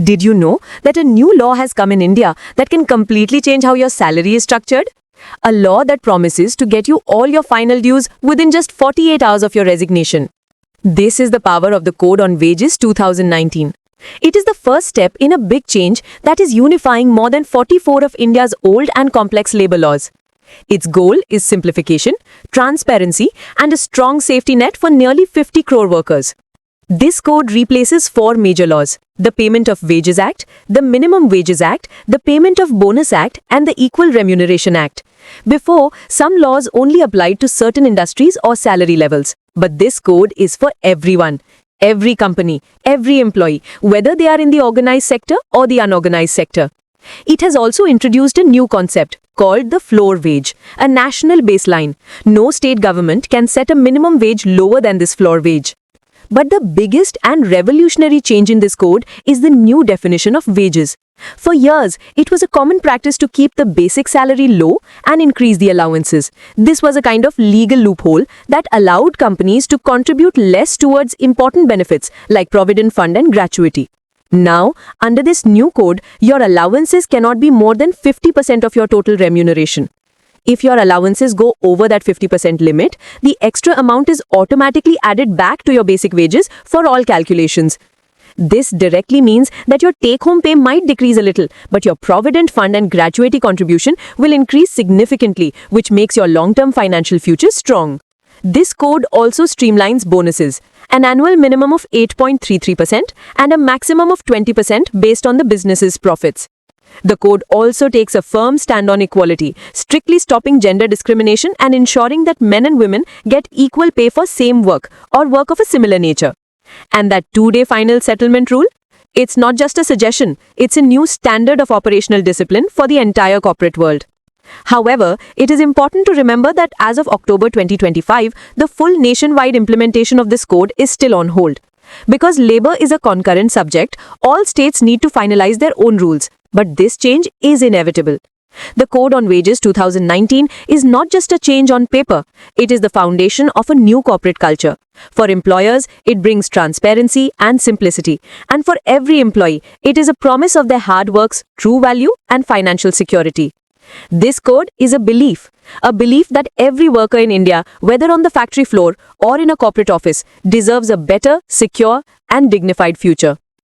Did you know that a new law has come in India that can completely change how your salary is structured? A law that promises to get you all your final dues within just 48 hours of your resignation. This is the power of the Code on Wages 2019. It is the first step in a big change that is unifying more than 44 of India's old and complex labor laws. Its goal is simplification, transparency, and a strong safety net for nearly 50 crore workers. This code replaces four major laws: the Payment of Wages Act, the Minimum Wages Act, the Payment of Bonus Act, and the Equal Remuneration Act. Before, some laws only applied to certain industries or salary levels. But this code is for everyone. Every company, every employee, whether they are in the organized sector or the unorganized sector. It has also introduced a new concept called the floor wage, a national baseline. No state government can set a minimum wage lower than this floor wage. But the biggest and revolutionary change in this code is the new definition of wages. For years, it was a common practice to keep the basic salary low and increase the allowances. This was a kind of legal loophole that allowed companies to contribute less towards important benefits like provident fund and gratuity. Now, under this new code, your allowances cannot be more than 50% of your total remuneration. If your allowances go over that 50% limit, the extra amount is automatically added back to your basic wages for all calculations. This directly means that your take-home pay might decrease a little, but your provident fund and gratuity contribution will increase significantly, which makes your long-term financial future strong. This code also streamlines bonuses, an annual minimum of 8.33% and a maximum of 20% based on the business's profits. The code also takes a firm stand on equality, strictly stopping gender discrimination and ensuring that men and women get equal pay for same work or work of a similar nature. And that two-day final settlement rule? It's not just a suggestion, it's a new standard of operational discipline for the entire corporate world. However, it is important to remember that as of October 2025, the full nationwide implementation of this code is still on hold. Because labor is a concurrent subject, all states need to finalize their own rules. But this change is inevitable. The Code on Wages 2019 is not just a change on paper, it is the foundation of a new corporate culture. For employers, it brings transparency and simplicity. And for every employee, it is a promise of their hard work's true value and financial security. This code is a belief that every worker in India, whether on the factory floor or in a corporate office, deserves a better, secure, and dignified future.